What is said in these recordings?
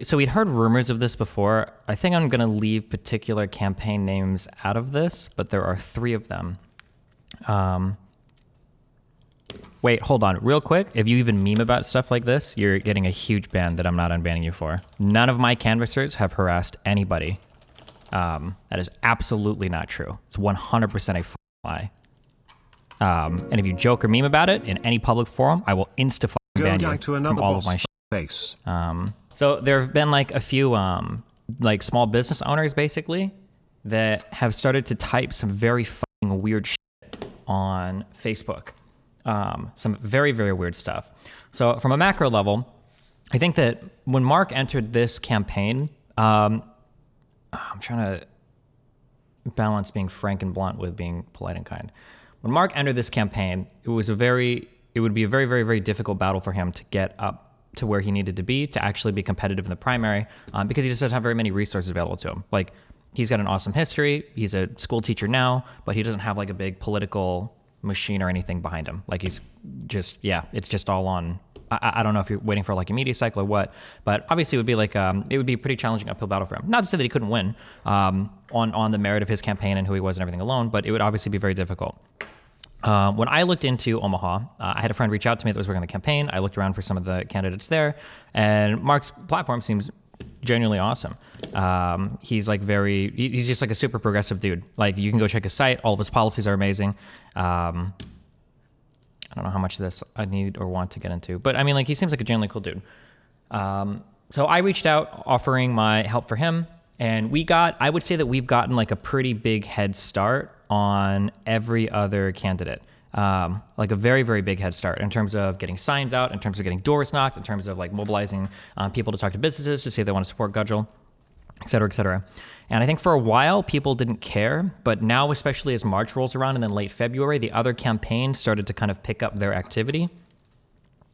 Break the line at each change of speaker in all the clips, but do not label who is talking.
So we'd heard rumors of this before. I think I'm going to leave particular campaign names out of this, but there are 3 of them. Wait, hold on real quick. If you even meme about stuff like this, you're getting a huge ban that I'm not unbanning you for. None of my canvassers have harassed anybody. That is absolutely not true. It's 100% a lie. And if you joke or meme about it in any public forum, I will insta-ban you from all of my shit. So there have been like a few like small business owners basically that have started to type some very fucking weird shit on Facebook. Some very, very weird stuff. So from a macro level, I think that when Mark entered this campaign, I'm trying to balance being frank and blunt with being polite and kind. When Mark entered this campaign, it would be a very, very, very difficult battle for him to get up to where he needed to be to actually be competitive in the primary, because he just doesn't have very many resources available to him. Like, he's got an awesome history. He's a school teacher now, but he doesn't have like a big political machine or anything behind him. Like, he's just, it's just all on. I don't know if you're waiting for like a media cycle or what, but obviously it would be like, it would be a pretty challenging uphill battle for him. Not to say that he couldn't win on the merit of his campaign and who he was and everything alone, but it would obviously be very difficult. When I looked into Omaha, I had a friend reach out to me that was working on the campaign. I looked around for some of the candidates there, and Mark's platform seems genuinely awesome. He's like he's just like a super progressive dude. Like, you can go check his site. All of his policies are amazing. I don't know how much of this I need or want to get into, but I mean, like, he seems like a genuinely cool dude. So I reached out offering my help for him, and I would say that we've gotten like a pretty big head start on every other candidate. Like a very, very big head start in terms of getting signs out, in terms of getting doors knocked, in terms of like mobilizing people to talk to businesses to say they want to support Gudgel, et cetera, et cetera. And I think for a while people didn't care, but now, especially as March rolls around and then late February, the other campaigns started to kind of pick up their activity.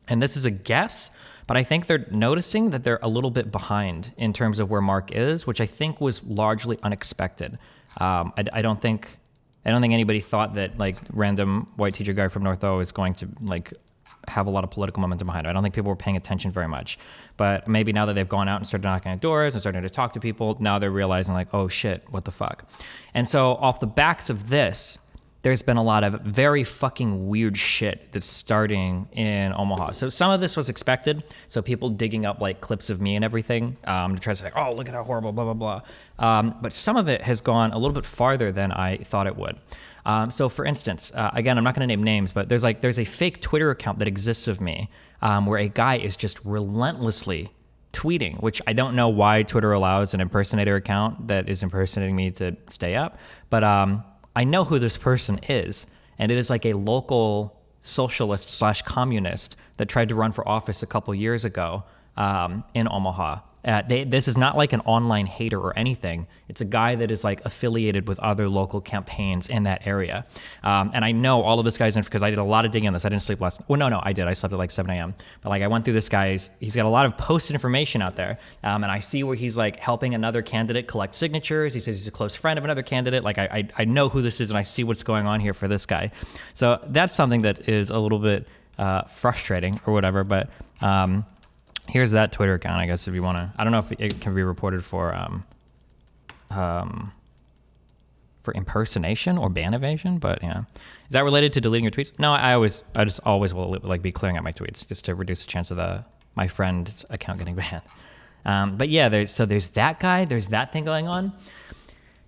And this is a guess, but I think they're noticing that they're a little bit behind in terms of where Mark is, which I think was largely unexpected. I don't think anybody thought that like random white teacher guy from North O is going to like have a lot of political momentum behind it. I don't think people were paying attention very much. But maybe now that they've gone out and started knocking on doors and starting to talk to people, now they're realizing like, oh shit, what the fuck? And so off the backs of this, there's been a lot of very fucking weird shit that's starting in Omaha. So some of this was expected. So people digging up like clips of me and everything to try to say, oh, look at how horrible, blah, blah, blah. But some of it has gone a little bit farther than I thought it would. So for instance, again, I'm not going to name names, but there's a fake Twitter account that exists of me where a guy is just relentlessly tweeting, which I don't know why Twitter allows an impersonator account that is impersonating me to stay up. But I know who this person is, and it is like a local socialist / communist that tried to run for office a couple years ago in Omaha. This is not like an online hater or anything. It's a guy that is like affiliated with other local campaigns in that area. And I know all of this guy's because I did a lot of digging on this. I didn't sleep last night. Well, no, I did. I slept at like 7 a.m. But like I went through this guy's, he's got a lot of posted information out there. And I see where he's like helping another candidate collect signatures. He says he's a close friend of another candidate. Like I know who this is and I see what's going on here for this guy. So that's something that is a little bit frustrating or whatever. But here's that Twitter account, I guess, if you want to. I don't know if it can be reported for impersonation or ban evasion, but yeah. Is that related to deleting your tweets? No, I just always will like be clearing out my tweets just to reduce the chance of my friend's account getting banned. But yeah, there's that guy, there's that thing going on.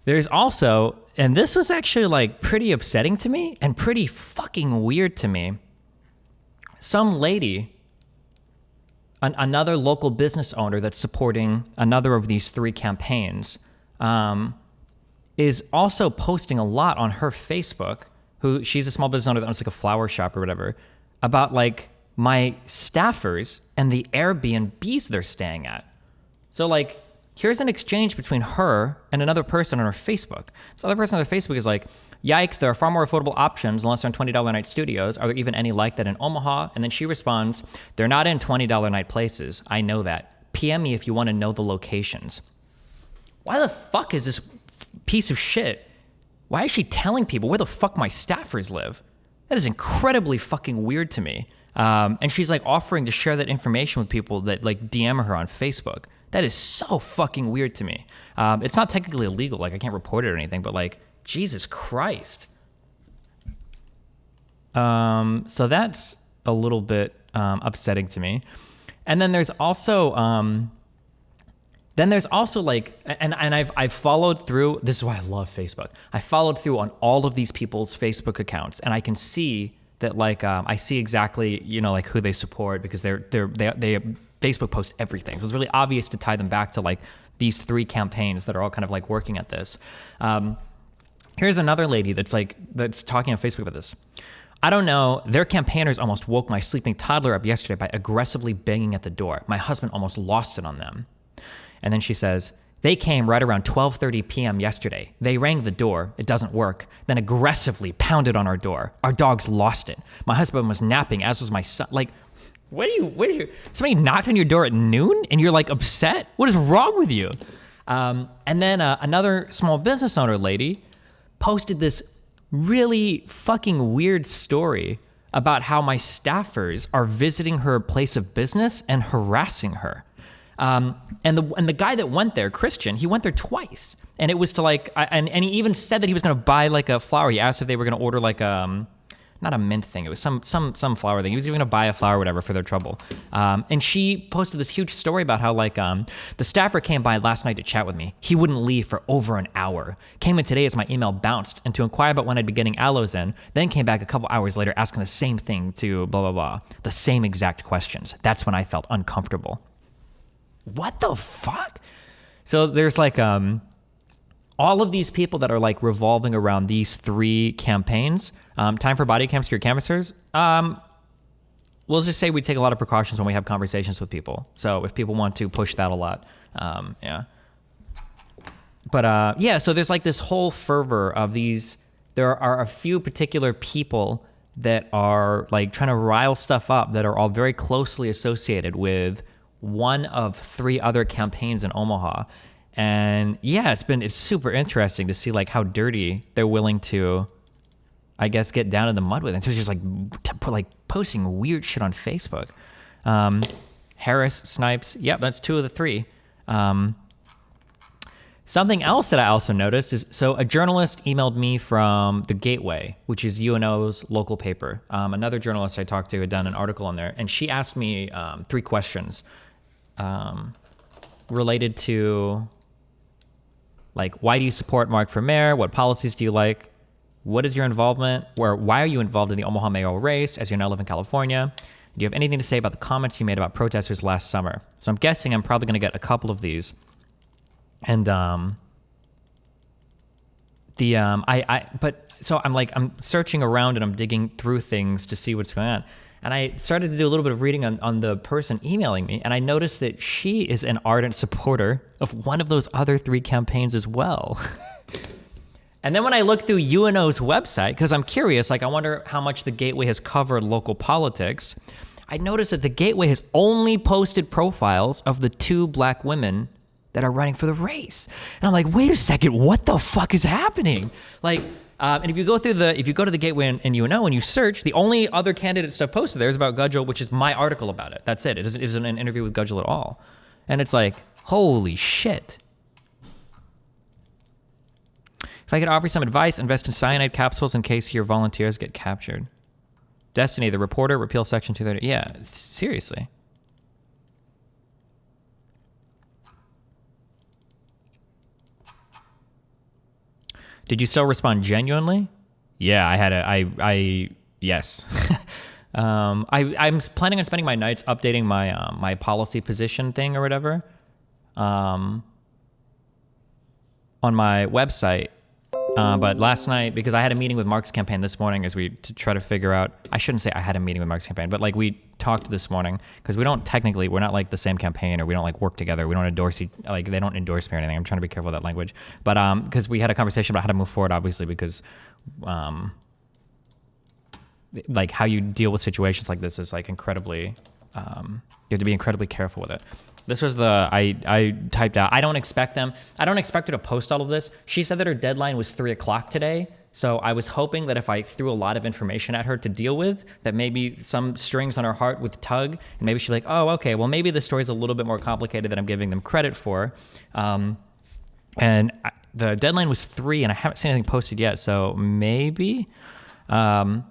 There's also, and this was actually like pretty upsetting to me and pretty fucking weird to me. Some lady, another local business owner that's supporting another of these 3 campaigns, is also posting a lot on her Facebook, she's a small business owner that owns like a flower shop or whatever, about like my staffers and the Airbnbs they're staying at. So like, here's an exchange between her and another person on her Facebook. This other person on their Facebook is like, yikes, there are far more affordable options unless they're in $20 night studios. Are there even any like that in Omaha? And then she responds, they're not in $20 night places. I know that. PM me if you want to know the locations. Why the fuck is this piece of shit? Why is she telling people where the fuck my staffers live? That is incredibly fucking weird to me. And she's like offering to share that information with people that like DM her on Facebook. That is so fucking weird to me. It's not technically illegal. Like, I can't report it or anything, but like, Jesus Christ. So that's a little bit upsetting to me. And then there's also like, and I've followed through. This is why I love Facebook. I followed through on all of these people's Facebook accounts, and I can see that like I see exactly, you know, like who they support, because they Facebook post everything. So it's really obvious to tie them back to like these 3 campaigns that are all kind of like working at this. Here's another lady that's talking on Facebook about this. I don't know, their campaigners almost woke my sleeping toddler up yesterday by aggressively banging at the door. My husband almost lost it on them. And then she says, they came right around 12:30 p.m. yesterday. They rang the door. It doesn't work. Then aggressively pounded on our door. Our dogs lost it. My husband was napping, as was my son. Like, somebody knocked on your door at noon and you're like upset? What is wrong with you? And then another small business owner lady posted this really fucking weird story about how my staffers are visiting her place of business and harassing her. And the guy that went there, Christian, he went there twice. And it was to like, and he even said that he was going to buy like a flower. He asked if they were going to order like not a mint thing. It was some flower thing. He was even going to buy a flower or whatever for their trouble. And she posted this huge story about how like the staffer came by last night to chat with me. He wouldn't leave for over an hour. Came in today as my email bounced and to inquire about when I'd be getting aloes in. Then came back a couple hours later asking the same thing to blah, blah, blah. The same exact questions. That's when I felt uncomfortable. What the fuck? So there's like all of these people that are like revolving around these 3 campaigns. Time for body cams for your canvassers. We'll just say we take a lot of precautions when we have conversations with people. So if people want to push that a lot, yeah. But yeah, so there's like this whole fervor of these. There are a few particular people that are like trying to rile stuff up that are all very closely associated with one of 3 other campaigns in Omaha. And yeah, it's super interesting to see like how dirty they're willing to, I guess, get down in the mud with. And so it's just like posting weird shit on Facebook. Harris, Snipes, yep, that's 2 of the 3. Something else that I also noticed is, so a journalist emailed me from The Gateway, which is UNO's local paper. Another journalist I talked to had done an article on there, and she asked me 3 questions related to, like, why do you support Mark for mayor? What policies do you like? What is your involvement, or why are you involved in the Omaha mayoral race as you now live in California? Do you have anything to say about the comments you made about protesters last summer? So I'm guessing I'm probably going to get a couple of these. And so I'm searching around and I'm digging through things to see what's going on. And I started to do a little bit of reading on the person emailing me, and I noticed that she is an ardent supporter of one of those other 3 campaigns as well. And then when I looked through UNO's website, because I'm curious, like I wonder how much the Gateway has covered local politics, I noticed that the Gateway has only posted profiles of the 2 black women that are running for the race. And I'm like, wait a second, what the fuck is happening? Like, and if you go to the Gateway and UNO and you search, the only other candidate stuff posted there is about Gudgel, which is my article about it. That's it. It isn't an interview with Gudgel at all. And it's like, holy shit. If I could offer some advice, invest in cyanide capsules in case your volunteers get captured. Destiny, the reporter, repeal Section 230. Yeah, seriously. Did you still respond genuinely? Yeah, yes. I'm planning on spending my nights updating my my policy position thing or whatever on my website. But last night, because I had a meeting with Mark's campaign this morning to try to figure out, I shouldn't say I had a meeting with Mark's campaign, but like we talked this morning, because we're not like the same campaign, or we don't like work together. We don't endorse, like they don't endorse me or anything. I'm trying to be careful with that language. But because we had a conversation about how to move forward, obviously, because like how you deal with situations like this is like incredibly, you have to be incredibly careful with it. This was I typed out, I don't expect her to post all of this. She said that her deadline was 3 o'clock today. So I was hoping that if I threw a lot of information at her to deal with, that maybe some strings on her heart would tug, and maybe she'd be like, oh, okay, well, maybe the story's a little bit more complicated than I'm giving them credit for. The deadline was 3, and I haven't seen anything posted yet, so maybe. So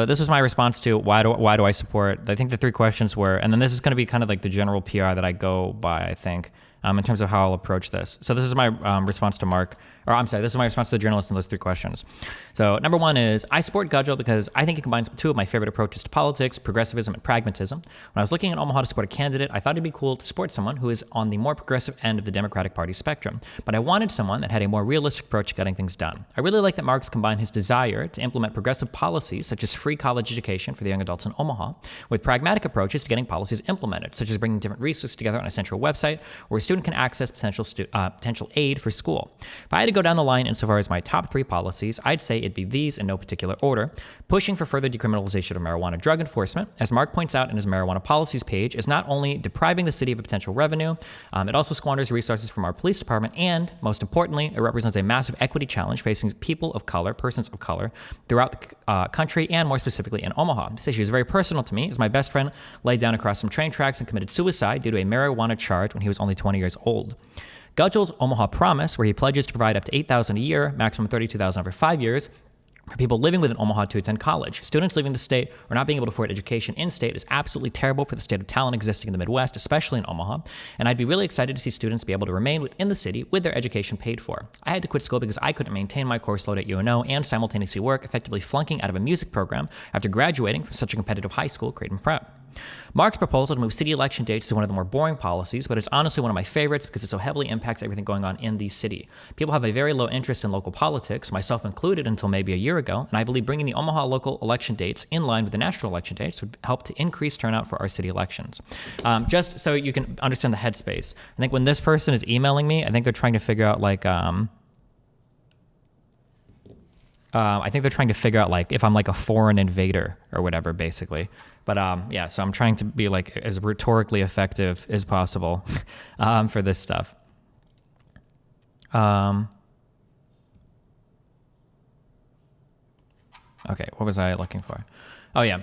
this was my response to why do I support. I think the 3 questions were, and then this is going to be kind of like the general PR that I go by, I think, in terms of how I'll approach this. So this is my response to Mark. This is my response to the journalist in those 3 questions. So number 1 is, I support Gudgel because I think he combines 2 of my favorite approaches to politics, progressivism and pragmatism. When I was looking at Omaha to support a candidate, I thought it'd be cool to support someone who is on the more progressive end of the Democratic Party spectrum. But I wanted someone that had a more realistic approach to getting things done. I really like that Mark's combined his desire to implement progressive policies, such as free college education for the young adults in Omaha, with pragmatic approaches to getting policies implemented, such as bringing different resources together on a central website where a student can access potential aid for school. If I had to go down the line insofar as my top 3 policies, I'd say it'd be these in no particular order. Pushing for further decriminalization of marijuana drug enforcement, as Mark points out in his marijuana policies page, is not only depriving the city of a potential revenue, it also squanders resources from our police department, and most importantly, it represents a massive equity challenge facing persons of color throughout the country, and more specifically in Omaha. This issue is very personal to me, as my best friend laid down across some train tracks and committed suicide due to a marijuana charge when he was only 20 years old. Gudgel's Omaha Promise, where he pledges to provide up to $8,000 a year, maximum $32,000 over 5 years, for people living within Omaha to attend college. Students leaving the state or not being able to afford education in-state is absolutely terrible for the state of talent existing in the Midwest, especially in Omaha, and I'd be really excited to see students be able to remain within the city with their education paid for. I had to quit school because I couldn't maintain my course load at UNO and simultaneously work, effectively flunking out of a music program after graduating from such a competitive high school, Creighton Prep. Mark's proposal to move city election dates is one of the more boring policies, but it's honestly one of my favorites because it so heavily impacts everything going on in the city. People have a very low interest in local politics, myself included until maybe a year ago, and I believe bringing the Omaha local election dates in line with the national election dates would help to increase turnout for our city elections. Just so you can understand the headspace, I think when this person is emailing me, I think they're trying to figure out if I'm like a foreign invader or whatever, basically. But so I'm trying to be like as rhetorically effective as possible for this stuff. Okay, what was I looking for? Oh yeah.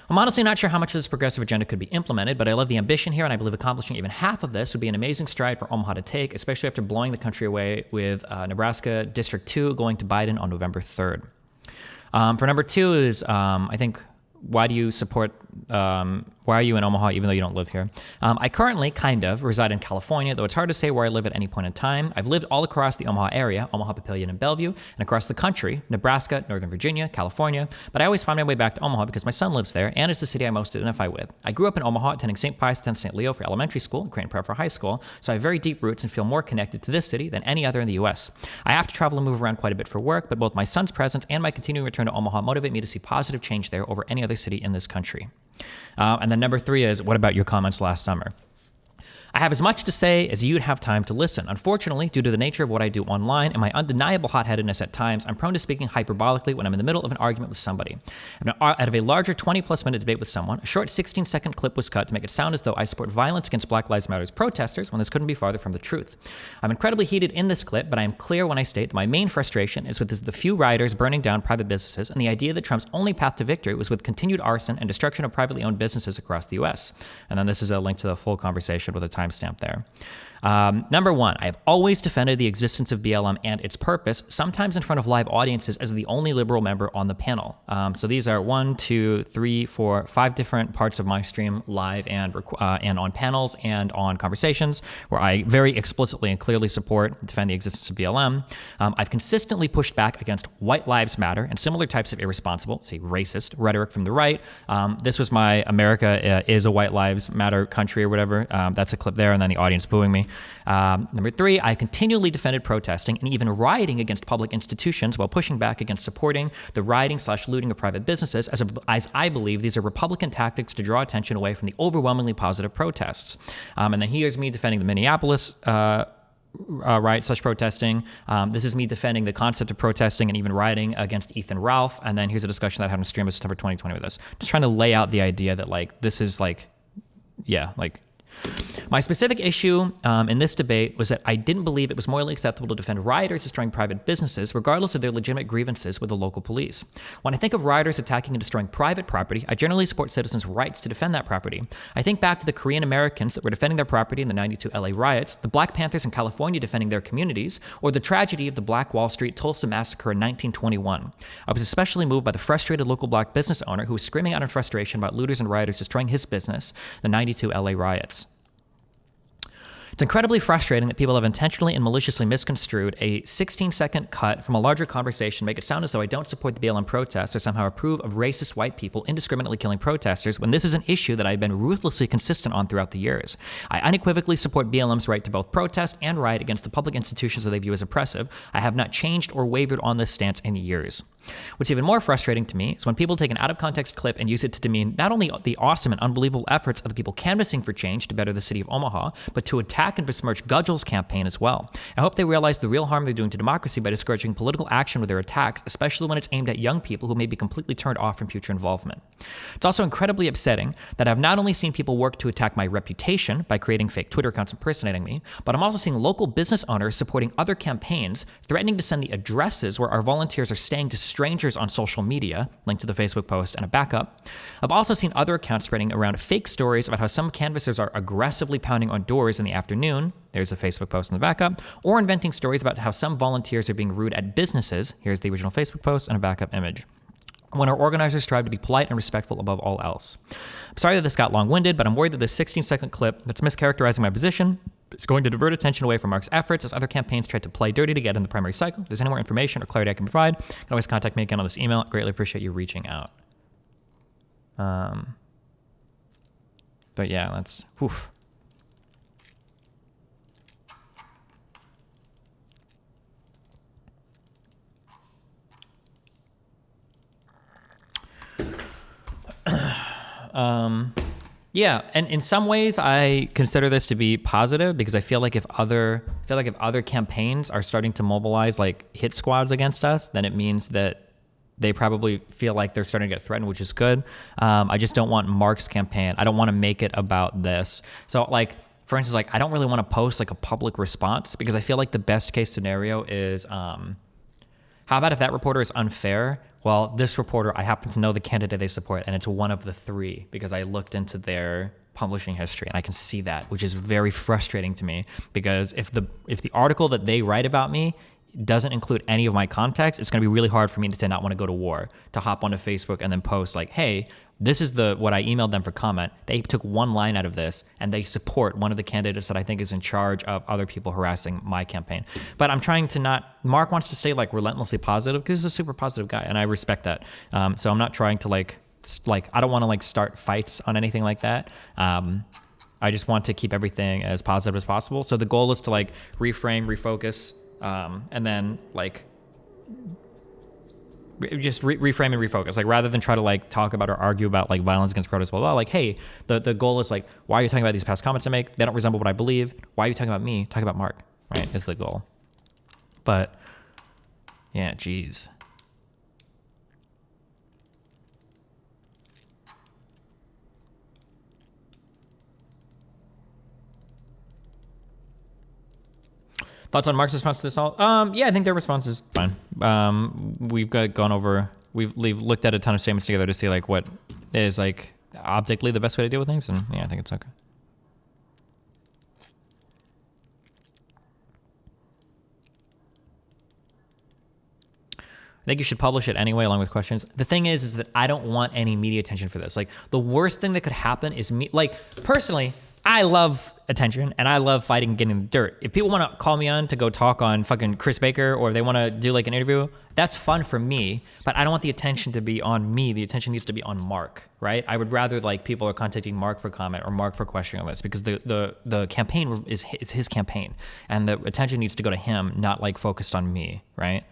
I'm honestly not sure how much of this progressive agenda could be implemented, but I love the ambition here, and I believe accomplishing even half of this would be an amazing stride for Omaha to take, especially after blowing the country away with Nebraska District 2 going to Biden on November 3rd. For number 2 is, I think, why do you support, why are you in Omaha even though you don't live here? I currently kind of reside in California, though it's hard to say where I live at any point in time. I've lived all across the Omaha area, Omaha, Papillion, and Bellevue, and across the country, Nebraska, Northern Virginia, California, but I always find my way back to Omaha because my son lives there, and it's the city I most identify with. I grew up in Omaha, attending St. Pius X St. Leo for elementary school and Creighton Prep for high school, so I have very deep roots and feel more connected to this city than any other in the U.S. I have to travel and move around quite a bit for work, but both my son's presence and my continuing return to Omaha motivate me to see positive change there over any other city in this country. And then number 3 is, what about your comments last summer? I have as much to say as you'd have time to listen. Unfortunately, due to the nature of what I do online and my undeniable hot-headedness at times, I'm prone to speaking hyperbolically when I'm in the middle of an argument with somebody. Out of a larger 20-plus minute debate with someone, a short 16-second clip was cut to make it sound as though I support violence against Black Lives Matter's protesters when this couldn't be farther from the truth. I'm incredibly heated in this clip, but I am clear when I state that my main frustration is with the few rioters burning down private businesses and the idea that Trump's only path to victory was with continued arson and destruction of privately owned businesses across the U.S. And then this is a link to the full conversation with a timestamp there. Number 1, I have always defended the existence of BLM and its purpose, sometimes in front of live audiences as the only liberal member on the panel. So these are 1, 2, 3, 4, 5 different parts of my stream, live and on panels and on conversations, where I very explicitly and clearly defend the existence of BLM. I've consistently pushed back against White Lives Matter and similar types of irresponsible, say racist, rhetoric from the right. This was my America is a White Lives Matter country or whatever. That's a clip there, and then the audience booing me. Number 3, I continually defended protesting and even rioting against public institutions while pushing back against supporting the rioting/looting of private businesses, as I believe these are Republican tactics to draw attention away from the overwhelmingly positive protests. And then here's me defending the Minneapolis riot/protesting. This is me defending the concept of protesting and even rioting against Ethan Ralph. And then here's a discussion that I had on stream of September 2020 with this. Just trying to lay out the idea that this is My specific issue in this debate was that I didn't believe it was morally acceptable to defend rioters destroying private businesses, regardless of their legitimate grievances with the local police. When I think of rioters attacking and destroying private property, I generally support citizens' rights to defend that property. I think back to the Korean Americans that were defending their property in the '92 LA riots, the Black Panthers in California defending their communities, or the tragedy of the Black Wall Street Tulsa massacre in 1921. I was especially moved by the frustrated local black business owner who was screaming out in frustration about looters and rioters destroying his business, the '92 LA riots. It's incredibly frustrating that people have intentionally and maliciously misconstrued a 16-second cut from a larger conversation, make it sound as though I don't support the BLM protests or somehow approve of racist white people indiscriminately killing protesters, when this is an issue that I've been ruthlessly consistent on throughout the years. I unequivocally support BLM's right to both protest and riot against the public institutions that they view as oppressive. I have not changed or wavered on this stance in years. What's even more frustrating to me is when people take an out-of-context clip and use it to demean not only the awesome and unbelievable efforts of the people canvassing for change to better the city of Omaha, but to attack and besmirch Gudgel's campaign as well. I hope they realize the real harm they're doing to democracy by discouraging political action with their attacks, especially when it's aimed at young people who may be completely turned off from future involvement. It's also incredibly upsetting that I've not only seen people work to attack my reputation by creating fake Twitter accounts impersonating me, but I'm also seeing local business owners supporting other campaigns, threatening to send the addresses where our volunteers are staying to strangers on social media, link to the Facebook post and a backup. I've also seen other accounts spreading around fake stories about how some canvassers are aggressively pounding on doors in the afternoon, there's a Facebook post in the backup, or inventing stories about how some volunteers are being rude at businesses, here's the original Facebook post and a backup image, when our organizers strive to be polite and respectful above all else. I'm sorry that this got long-winded, but I'm worried that this 16-second clip that's mischaracterizing my position is going to divert attention away from Mark's efforts as other campaigns try to play dirty to get in the primary cycle. If there's any more information or clarity I can provide, you can always contact me again on this email. I greatly appreciate you reaching out. But yeah, that's... Oof. Yeah, and in some ways I consider this to be positive because I feel like if other campaigns are starting to mobilize like hit squads against us, then it means that they probably feel like they're starting to get threatened, which is good. I just don't want Mark's campaign. I don't want to make it about this. So like, for instance, like I don't really want to post like a public response because I feel like the best case scenario is, how about if that reporter is unfair? Well, this reporter, I happen to know the candidate they support, and it's one of the three because I looked into their publishing history, and I can see that, which is very frustrating to me because if the article that they write about me doesn't include any of my context, it's going to be really hard for me to not want to go to war, to hop onto Facebook and then post like, hey, this is what I emailed them for comment. They took one line out of this and they support one of the candidates that I think is in charge of other people harassing my campaign. But I'm trying to not, Mark wants to stay like relentlessly positive because he's a super positive guy and I respect that. So I'm not trying to like, I don't want to like start fights on anything like that. I just want to keep everything as positive as possible. So the goal is to like reframe, refocus, and then like just reframe and refocus, like rather than try to like talk about or argue about like violence against protests, blah, blah, like, hey, the goal is like, why are you talking about these past comments I make? They don't resemble what I believe. Why are you talking about me? Talk about Mark, right? Is the goal. But yeah, geez. Thoughts on Mark's response to this all? Yeah, I think their response is fine. We've looked at a ton of statements together to see like what is like optically the best way to deal with things, and yeah, I think it's okay. I think you should publish it anyway, along with questions. The thing is that I don't want any media attention for this. Like, the worst thing that could happen is me. Like, personally, I love attention and I love fighting and getting the dirt. If people want to call me on to go talk on fucking Chris Baker or if they want to do like an interview, that's fun for me, but I don't want the attention to be on me. The attention needs to be on Mark, right? I would rather like people are contacting Mark for comment or Mark for questioning on this because the campaign is his campaign and the attention needs to go to him, not like focused on me, right?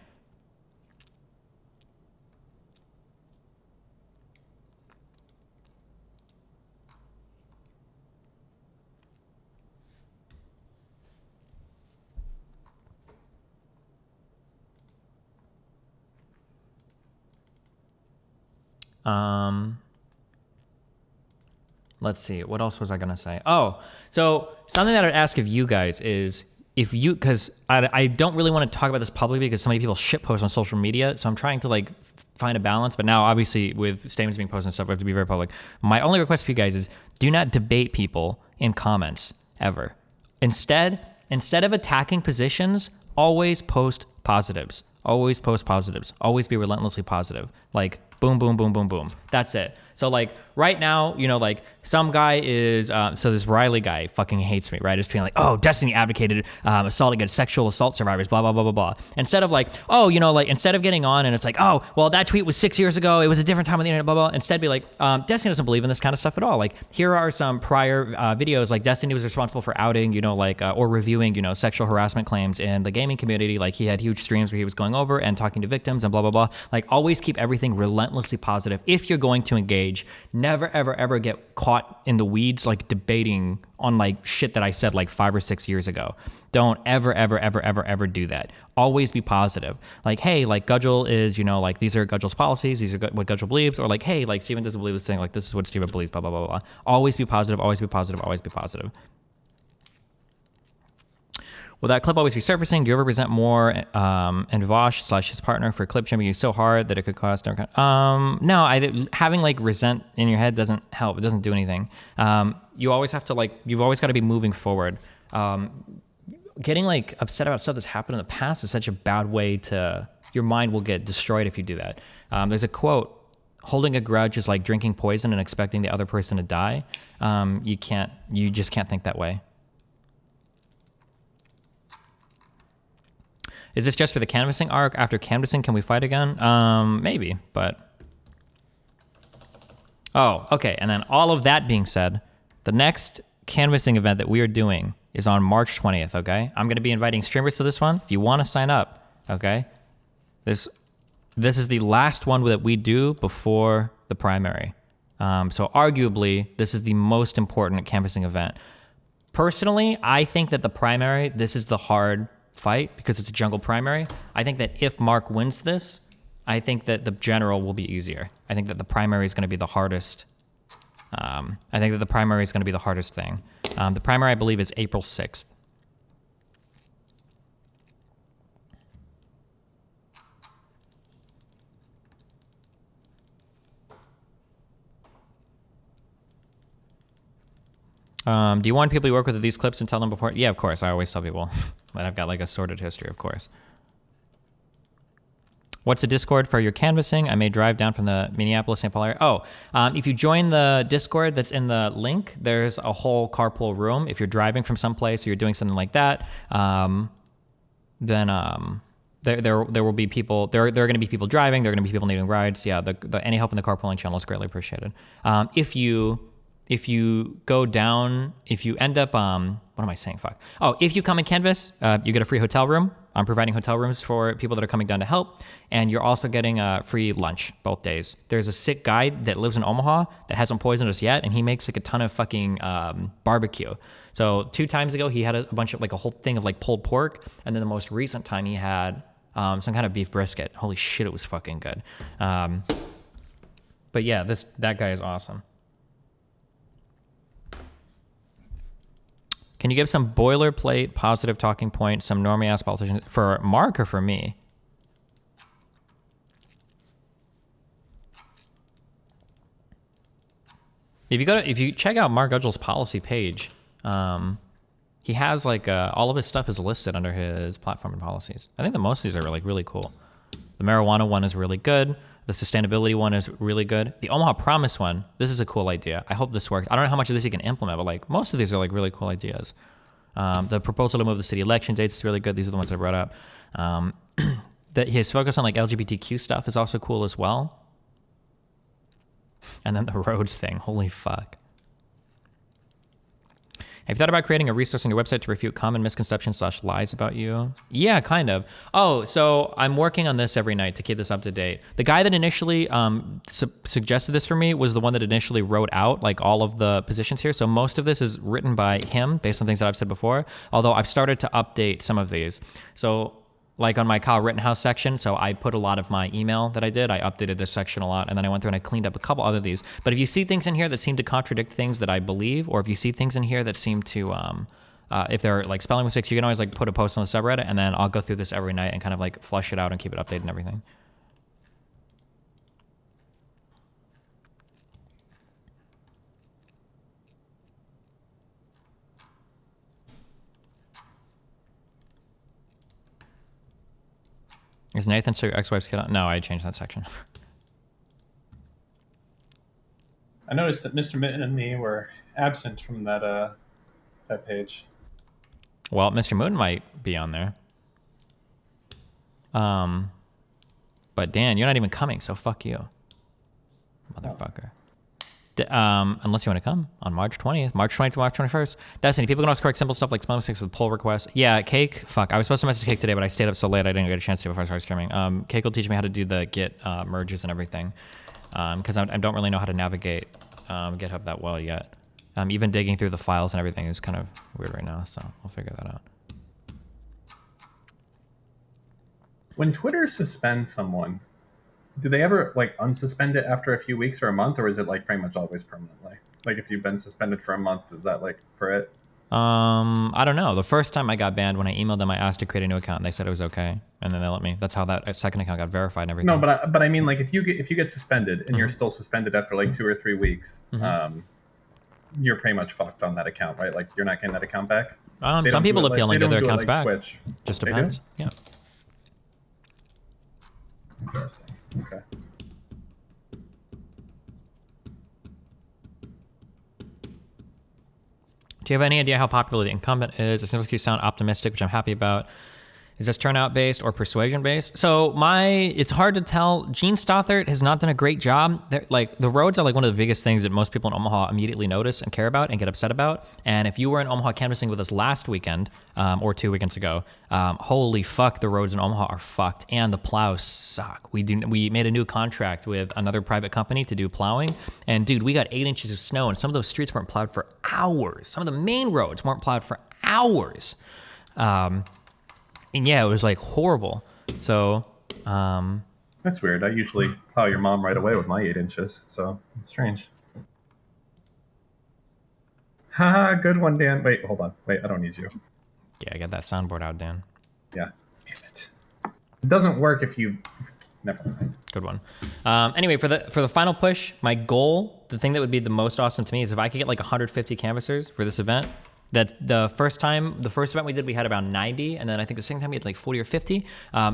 let's see. What else was I going to say? Oh, so something that I'd ask of you guys is if you, because I don't really want to talk about this publicly because so many people shitpost on social media. So I'm trying to like find a balance. But now, obviously, with statements being posted and stuff, we have to be very public. My only request for you guys is do not debate people in comments ever. Instead of attacking positions, always post positives. Always post positives. Always be relentlessly positive. Like, boom, boom, boom, boom, boom. That's it. So like right now, you know, like some guy is, so this Riley guy fucking hates me, right? Just being like, oh, Destiny advocated assault against sexual assault survivors, blah, blah, blah, blah, blah. Instead of like, oh, you know, like instead of getting on and it's like, oh, well, that tweet was 6 years ago. It was a different time on the internet, blah, blah. Instead be like, Destiny doesn't believe in this kind of stuff at all. Like here are some prior videos, like Destiny was responsible for outing, you know, like, or reviewing, you know, sexual harassment claims in the gaming community. Like he had huge streams where he was going over and talking to victims and blah, blah, blah. Like always keep everything relentlessly positive. If you're going to engage, never, ever, ever get caught in the weeds, like debating on like shit that I said like 5 or 6 years ago. Don't ever, ever, ever, ever, ever do that. Always be positive. Like, hey, like Gudgel is, you know, like these are Gudgel's policies. These are what Gudgel believes. Or like, hey, like Steven doesn't believe this thing. Like this is what Steven believes, blah, blah, blah, blah. Always be positive. Always be positive. Always be positive. Will that clip always be surfacing? Do you ever resent more and Vosh / his partner for clip jumping you so hard that it could cause no? Having like resent in your head doesn't help. It doesn't do anything. You always have to like, you've always got to be moving forward. Getting like upset about stuff that's happened in the past is such a bad way to, your mind will get destroyed if you do that. There's a quote, holding a grudge is like drinking poison and expecting the other person to die. You just can't think that way. Is this just for the canvassing arc? After canvassing, can we fight again? Maybe, but... Oh, okay. And then all of that being said, the next canvassing event that we are doing is on March 20th, okay? I'm going to be inviting streamers to this one. If you want to sign up, okay? This is the last one that we do before the primary. So arguably, this is the most important canvassing event. Personally, I think that the primary, this is the hard fight because it's a jungle primary. I think that if Mark wins this, I think that the general will be easier. I think that the primary is going to be the hardest. I think that the primary is going to be the hardest thing. The primary, I believe, is April 6th. Do you want people you work with these clips and tell them before? Yeah, of course. I always tell people that I've got like a sorted history, of course. What's the Discord for your canvassing? I may drive down from the Minneapolis-St. Paul area. Oh, if you join the Discord that's in the link, there's a whole carpool room. If you're driving from someplace or you're doing something like that, then there will be people. There are going to be people driving. There are going to be people needing rides. Yeah, any help in the carpooling channel is greatly appreciated. If you go down, if you end up, what am I saying? Fuck. Oh, if you come and canvass, you get a free hotel room. I'm providing hotel rooms for people that are coming down to help. And you're also getting a free lunch both days. There's a sick guy that lives in Omaha that hasn't poisoned us yet. And he makes like a ton of fucking barbecue. So 2 times ago, he had a bunch of like a whole thing of like pulled pork. And then the most recent time he had some kind of beef brisket. Holy shit, it was fucking good. But yeah, that guy is awesome. Can you give some boilerplate positive talking points, some normie-ass politicians, for Mark or for me? If you check out Mark Gudgel's policy page, he has like all of his stuff is listed under his platform and policies. I think that most of these are like really cool. The marijuana one is really good. The sustainability one is really good. The Omaha Promise one, this is a cool idea. I hope this works. I don't know how much of this you can implement, but like most of these are like really cool ideas. The proposal to move the city election dates is really good. These are the ones I brought up. That his focus on like LGBTQ stuff is also cool as well. And then the roads thing, holy fuck. Have you thought about creating a resource on your website to refute common misconceptions / lies about you? Yeah, kind of. Oh, so I'm working on this every night to keep this up to date. The guy that initially suggested this for me was the one that initially wrote out like all of the positions here. So most of this is written by him based on things that I've said before, although I've started to update some of these. So like on my Kyle Rittenhouse section. So I put a lot of my email that I did. I updated this section a lot, and then I went through and I cleaned up a couple other of these. But if you see things in here that seem to contradict things that I believe, or if you see things in here that seem to, if they're like spelling mistakes, you can always like put a post on the subreddit, and then I'll go through this every night and kind of like flush it out and keep it updated and everything. Is Nathan still your ex-wife's kid on? No, I changed that section.
I noticed that Mr. Mitten and me were absent from that that page.
Well, Mr. Moon might be on there. But Dan, you're not even coming, so fuck you, motherfucker. Unless you want to come on March 20th, March 20th to March 21st. Destiny, people can also correct simple stuff like spelling mistakes with pull requests. Yeah, Cake, fuck. I was supposed to message Cake today, but I stayed up so late I didn't get a chance to before I started streaming. Cake will teach me how to do the Git merges and everything, because I don't really know how to navigate GitHub that well yet. Even digging through the files and everything is kind of weird right now, so we'll figure that out.
When Twitter suspends someone, do they ever like unsuspend it after a few weeks or a month, or is it like pretty much always permanently? Like if you've been suspended for a month, is that like for it?
I don't know. The first time I got banned, when I emailed them, I asked to create a new account, and they said it was okay, and then they let me. That's how that second account got verified and everything.
No, but I mean, like if you get suspended and you're still suspended after like 2 or 3 weeks, you're pretty much fucked on that account, right? Like you're not getting that account back.
Some people appeal and get their accounts back.
Twitch.
Just depends. Yeah.
Interesting. Okay.
Do you have any idea how popular the incumbent is? It seems like you sound optimistic, which I'm happy about. Is this turnout based or persuasion based? So it's hard to tell. Gene Stothert has not done a great job. Like the roads are like one of the biggest things that most people in Omaha immediately notice and care about and get upset about. And if you were in Omaha canvassing with us last weekend or 2 weekends ago, holy fuck, the roads in Omaha are fucked and the plows suck. We made a new contract with another private company to do plowing, and dude, we got 8 inches of snow, and some of those streets weren't plowed for hours. Some of the main roads weren't plowed for hours. And yeah, it was like horrible. So,
that's weird. I usually plow your mom right away with my 8 inches, so it's strange. Haha, good one, Dan. Wait, hold on. Wait, I don't need you.
Yeah, I got that soundboard out, Dan.
Yeah. Damn it. It doesn't work if you... Never mind.
Good one. Anyway, for the final push, my goal, the thing that would be the most awesome to me is if I could get like 150 canvassers for this event. That the first event we did, we had about 90, and then I think the second time we had like 40 or 50.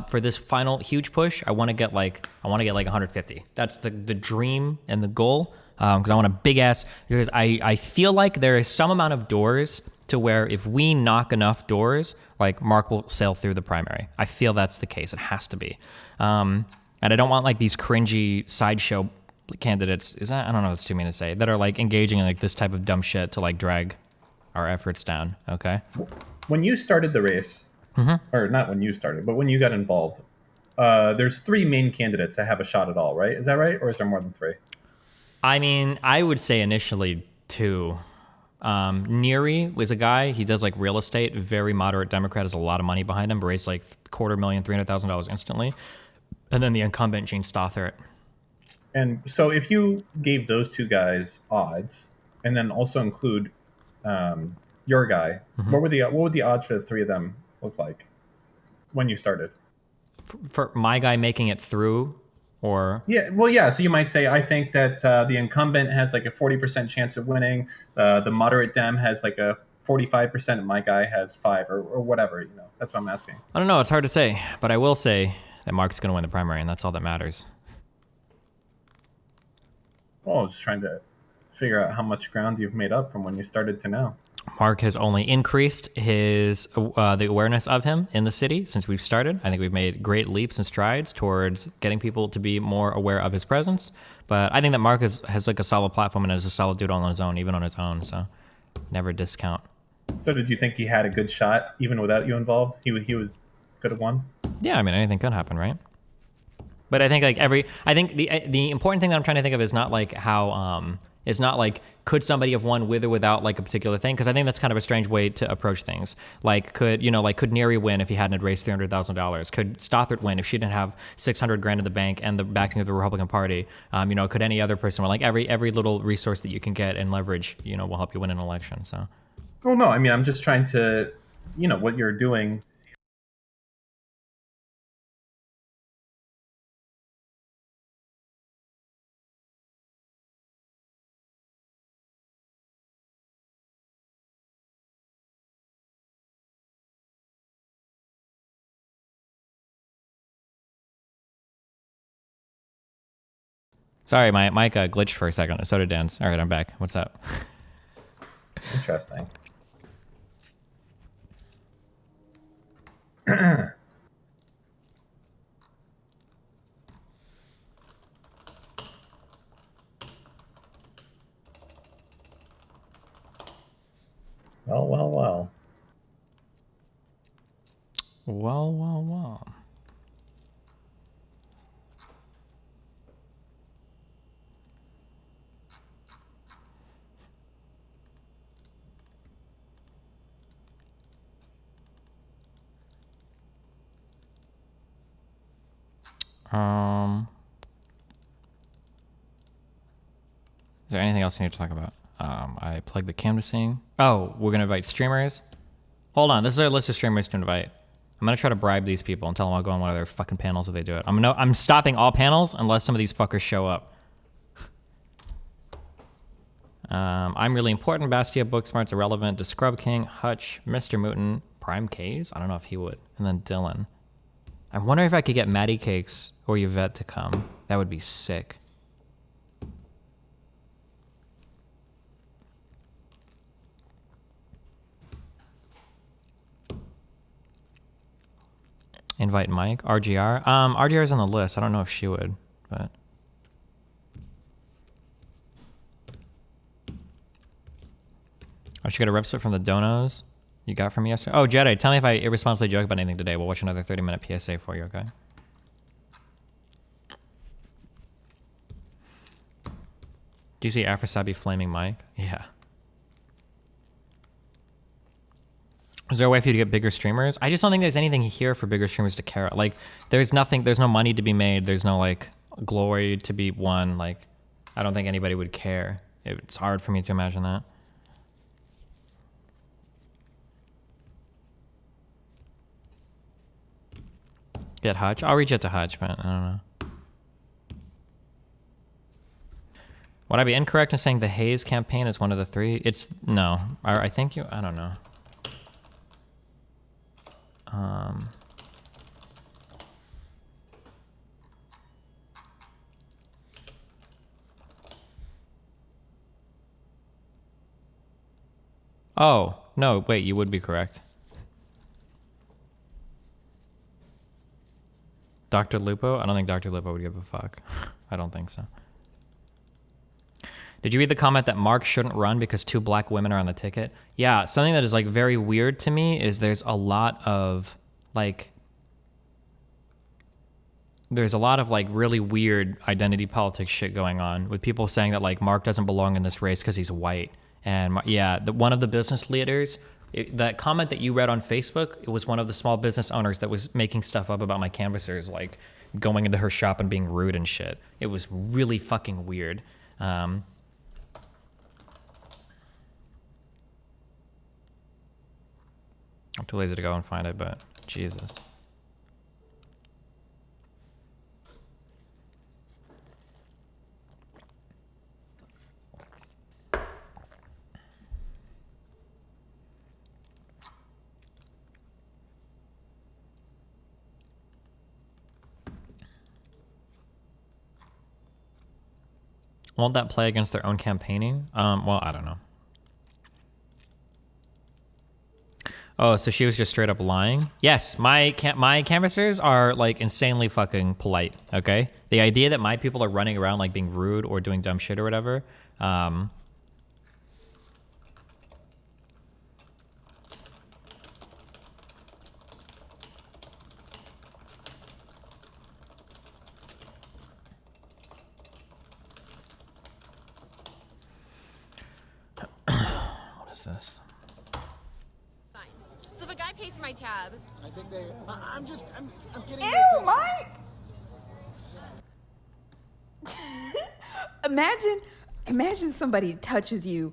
For this final huge push, I want to get like 150. That's the dream and the goal, because I want a big ass. Because I feel like there is some amount of doors to where if we knock enough doors, like Mark will sail through the primary. I feel that's the case. It has to be, and I don't want like these cringy sideshow candidates. I don't know. It's too mean to say, that are like engaging in like this type of dumb shit to like drag our efforts down. Okay.
When you started the race, or not when you started, but when you got involved, there's 3 main candidates that have a shot at all, right? Is that right? Or is there more than 3?
I mean, I would say initially 2. Neary was a guy, he does like real estate, very moderate Democrat, has a lot of money behind him, raised like $250,000, $300,000 instantly. And then the incumbent, Gene Stothert.
And so if you gave those 2 guys odds, and then also include your guy, what would the odds for the 3 of them look like when you started?
For my guy making it through, or
yeah. So you might say, I think that the incumbent has like a 40% chance of winning. The moderate Dem has like a 45%, and my guy has 5 or whatever. You know, that's what I'm asking.
I don't know. It's hard to say, but I will say that Mark's going to win the primary, and that's all that matters.
Well, I was just trying to figure out how much ground you've made up from when you started to now.
Mark has only increased his the awareness of him in the city since we've started. I think we've made great leaps and strides towards getting people to be more aware of his presence. But I think that Mark has like a solid platform and is a solid dude on his own, even on his own. So never discount.
So did you think he had a good shot even without you involved? He was could have won?
Yeah, I mean, anything could happen, right? But I think like the important thing that I'm trying to think of is not like how It's not like, could somebody have won with or without like a particular thing? Because I think that's kind of a strange way to approach things. Like, could Neri win if he hadn't raised $300,000? Could Stothert win if she didn't have 600 grand in the bank and the backing of the Republican Party? Could any other person win? Like every little resource that you can get and leverage, will help you win an election. So.
Oh no, I mean, I'm just trying to, what you're doing.
Sorry, my mic glitched for a second. So did Dan's. All right, I'm back. What's up?
Interesting. Well, well, well.
Well, well, well. Is there anything else you need to talk about? I plugged the canvassing. Oh, we're gonna invite streamers. Hold on, this is our list of streamers to invite. I'm gonna try to bribe these people and tell them I'll go on one of their fucking panels if they do it. I'm stopping all panels unless some of these fuckers show up. I'm really important. Bastia, Booksmart's irrelevant. To Scrub King, Hutch, Mr. Mooten, Prime K's. I don't know if he would. And then Dylan. I wonder if I could get Maddie Cakes or Yvette to come. That would be sick. Invite Mike. RGR. RGR's on the list. I don't know if she would, but. Oh, she got a rep slip from the donos you got from me yesterday. Oh, Jedi, tell me if I irresponsibly joke about anything today. We'll watch another 30-minute PSA for you, okay? Do you see Afrosabi flaming Mike? Yeah. Is there a way for you to get bigger streamers? I just don't think there's anything here for bigger streamers to care. Like, there's nothing, there's no money to be made. There's no, like, glory to be won. Like, I don't think anybody would care. It's hard for me to imagine that. Get Hutch? I'll reach out to Hutch, but I don't know. Would I be incorrect in saying the Hayes campaign is one of the three? It's, no. I think you, I don't know. Oh, no, wait, you would be correct. Dr. Lupo? I don't think Dr. Lupo would give a fuck. I don't think so. Did you read the comment that Mark shouldn't run because 2 black women are on the ticket? Yeah, something that is like very weird to me is there's a lot of like really weird identity politics shit going on with people saying that like Mark doesn't belong in this race because he's white. And yeah, one of the business leaders, that comment that you read on Facebook, it was one of the small business owners that was making stuff up about my canvassers, like going into her shop and being rude and shit. It was really fucking weird. I'm too lazy to go and find it, but Jesus. Won't that play against their own campaigning? Well, I don't know. Oh, so she was just straight up lying? Yes, my canvassers are like insanely fucking polite, okay? The idea that my people are running around like being rude or doing dumb shit or whatever, is this?
Fine. So if a guy pays for my tab,
I think they. I'm getting.
Ew, Mike! Imagine somebody touches you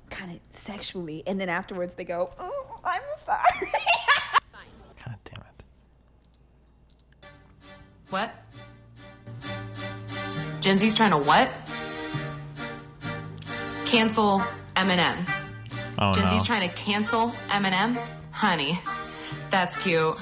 kind of sexually, and then afterwards they go, "Oh, I'm sorry."
God damn it.
What? Gen Z's trying to what? Cancel Eminem.
Oh
Gen
no.
Z's trying to cancel Eminem? Honey, that's cute.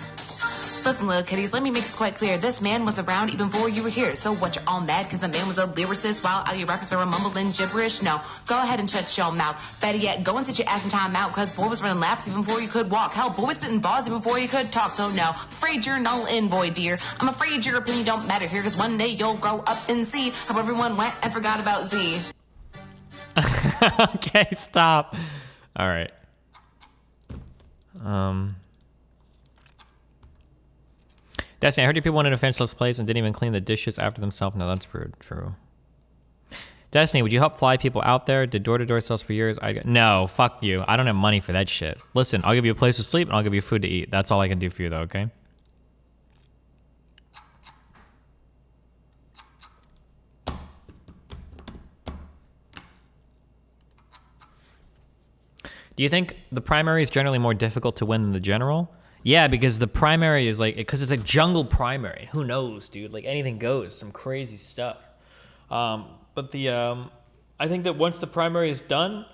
Listen, little kitties, let me make this quite clear. This man was around even before you were here. So what, you're all mad because the man was a lyricist while all your rappers are mumbling gibberish? No, go ahead and shut your mouth. Better yet, go and sit your ass in time out because boy was running laps even before you could walk. Hell, boy was spitting bars even before you could talk. So no, afraid you're null and void, dear. I'm afraid your opinion don't matter here because one day you'll grow up and see how everyone went and forgot about Z.
Okay, stop. All right. Destiny, I heard you people went in a fenceless place and didn't even clean the dishes after themselves. No, that's true. Destiny, would you help fly people out there? Did door-to-door sales for years? No, fuck you. I don't have money for that shit. Listen, I'll give you a place to sleep and I'll give you food to eat. That's all I can do for you, though, okay? Do you think the primary is generally more difficult to win than the general? Yeah, because the primary is like, because it's a jungle primary. Who knows, dude? Like anything goes, some crazy stuff. But I think that once the primary is done,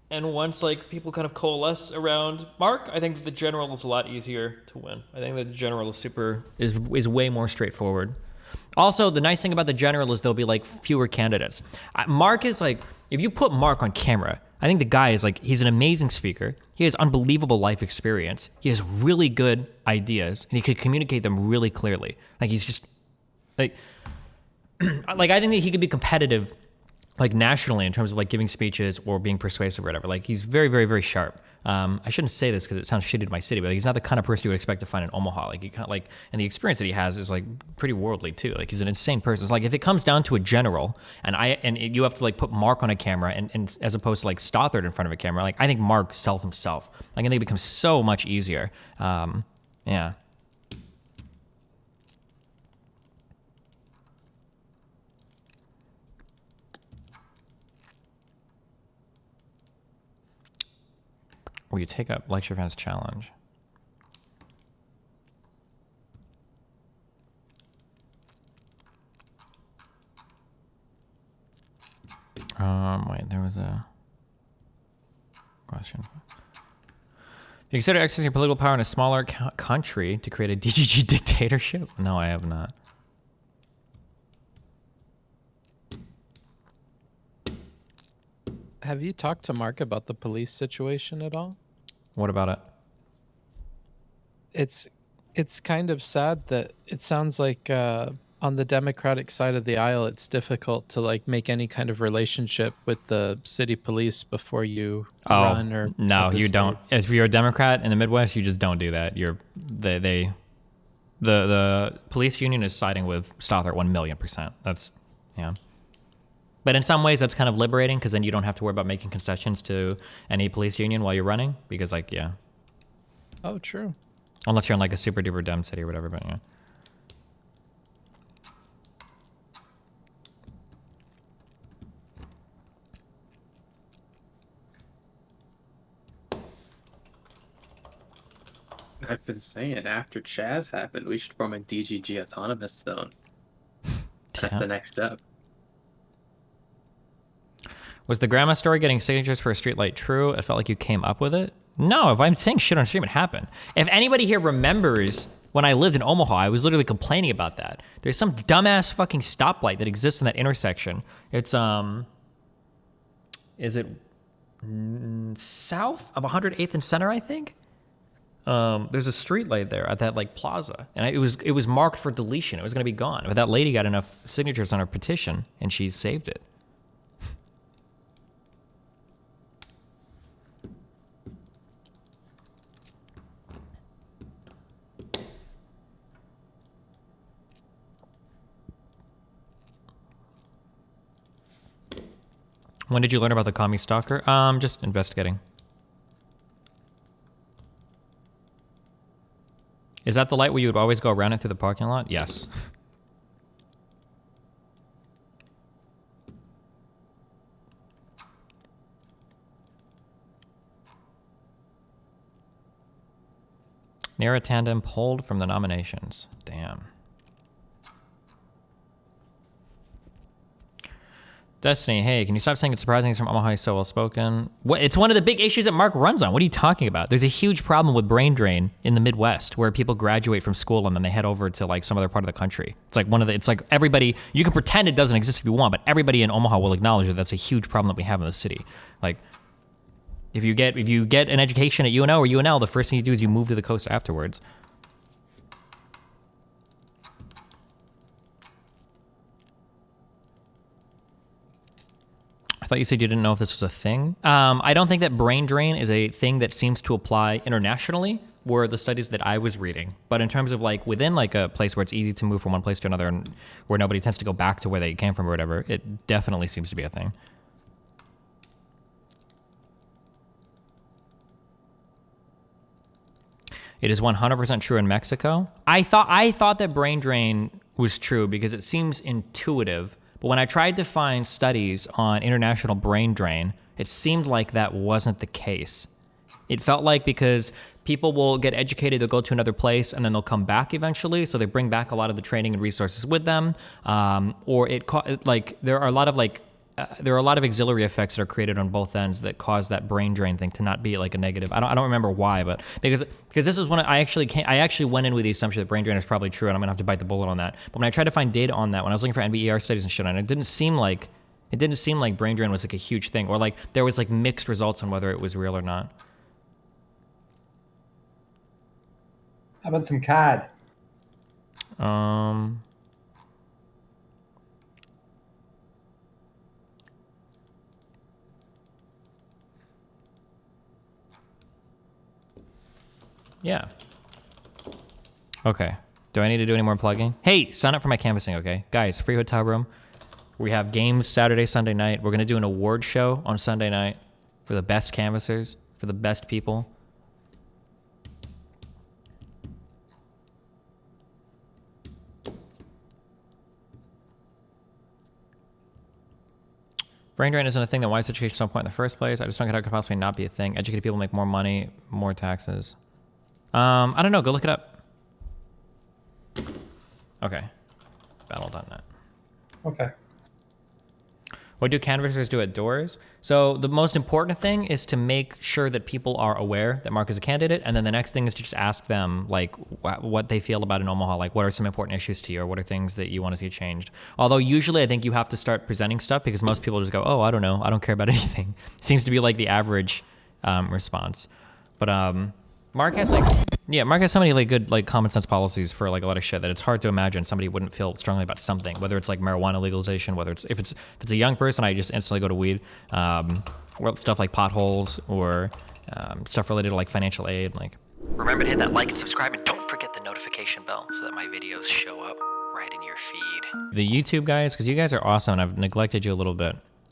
and once like people kind of coalesce around Mark, I think that the general is a lot easier to win. I think that the general is way more straightforward. Also, the nice thing about the general is there'll be like fewer candidates. Mark is like, if you put Mark on camera, I think the guy is like, he's an amazing speaker. He has unbelievable life experience. He has really good ideas and he could communicate them really clearly. Like he's just like I think that he could be competitive like nationally in terms of like giving speeches or being persuasive or whatever. Like he's very, very, very sharp. I shouldn't say this because it sounds shitty to my city, but like, he's not the kind of person you would expect to find in Omaha. Like he like, and the experience that he has is like pretty worldly too. Like he's an insane person. It's like if it comes down to a general, and you have to like put Mark on a camera, and as opposed to like Stothard in front of a camera, like I think Mark sells himself. Like I think it becomes so much easier. Yeah. Will you take up Lecture Fans Challenge? Wait, there was a question. You consider exercising your political power in a smaller country to create a DGG dictatorship? No, I have not.
Have you talked to Mark about the police situation at all?
What about it?
It's kind of sad that it sounds like on the Democratic side of the aisle, it's difficult to like make any kind of relationship with the city police before you run or
no, you don't. If you're a Democrat in the Midwest, you just don't do that. The police union is siding with Stothard 1,000,000%. That's yeah. But in some ways, that's kind of liberating because then you don't have to worry about making concessions to any police union while you're running. Because, like, yeah.
Oh, true.
Unless you're in, like, a super duper Dem city or whatever, but yeah.
I've been saying after Chaz happened, we should form a DGG autonomous zone. That's the next step.
Was the grandma story getting signatures for a streetlight true? It felt like you came up with it. No, if I'm saying shit on stream, it happened. If anybody here remembers when I lived in Omaha, I was literally complaining about that. There's some dumbass fucking stoplight that exists in that intersection. It's, is it south of 108th and Center, I think? There's a streetlight there at that like plaza, and it was marked for deletion. It was gonna be gone, but that lady got enough signatures on her petition, and she saved it. When did you learn about the commie stalker? Just investigating. Is that the light where you would always go around it through the parking lot? Yes. Nera Tandem pulled from the nominations. Damn. Destiny, hey, can you stop saying it's surprising he's from Omaha, he's so well spoken? What? It's one of the big issues that Mark runs on. What are you talking about? There's a huge problem with brain drain in the Midwest where people graduate from school and then they head over to like some other part of the country. It's like it's like everybody, you can pretend it doesn't exist if you want, but everybody in Omaha will acknowledge that that's a huge problem that we have in the city. Like, if you get an education at UNO or UNL, the first thing you do is you move to the coast afterwards. I thought you said you didn't know if this was a thing. I don't think that brain drain is a thing that seems to apply internationally, were the studies that I was reading. But in terms of like within like a place where it's easy to move from one place to another and where nobody tends to go back to where they came from or whatever, it definitely seems to be a thing. It is 100% true in Mexico. I thought that brain drain was true because it seems intuitive. But when I tried to find studies on international brain drain, it seemed like that wasn't the case. It felt like because people will get educated, they'll go to another place, and then they'll come back eventually. So they bring back a lot of the training and resources with them. Or there are a lot of auxiliary effects that are created on both ends that cause that brain drain thing to not be like a negative. I don't remember why, but because this is when I actually went in with the assumption that brain drain is probably true, and I'm gonna have to bite the bullet on that. But when I tried to find data on that, when I was looking for NBER studies and shit on it, it didn't seem like brain drain was like a huge thing, or like there was like mixed results on whether it was real or not.
How about some CAD?
Yeah. Okay. Do I need to do any more plugging? Hey, sign up for my canvassing, okay? Guys, free hotel room. We have games Saturday, Sunday night. We're going to do an award show on Sunday night for the best canvassers, for the best people. Brain drain isn't a thing that why is education at some point in the first place. I just don't get how it could possibly not be a thing. Educated people make more money, more taxes. I don't know. Go look it up. Okay. Battle.net.
Okay.
What do canvassers do at doors? So the most important thing is to make sure that people are aware that Mark is a candidate, and then the next thing is to just ask them like what they feel about in Omaha, like what are some important issues to you, or what are things that you want to see changed. Although usually I think you have to start presenting stuff because most people just go, oh, I don't know, I don't care about anything. Seems to be like the average response. But Mark has so many like good like common sense policies for like a lot of shit that it's hard to imagine somebody wouldn't feel strongly about something, whether it's like marijuana legalization, whether it's if it's a young person, I just instantly go to weed, or stuff like potholes, or stuff related to like financial aid. Like, remember to hit that like and subscribe, and don't forget the notification bell so that my videos show up right in your feed. The YouTube guys, because you guys are awesome, and I've neglected you a little bit.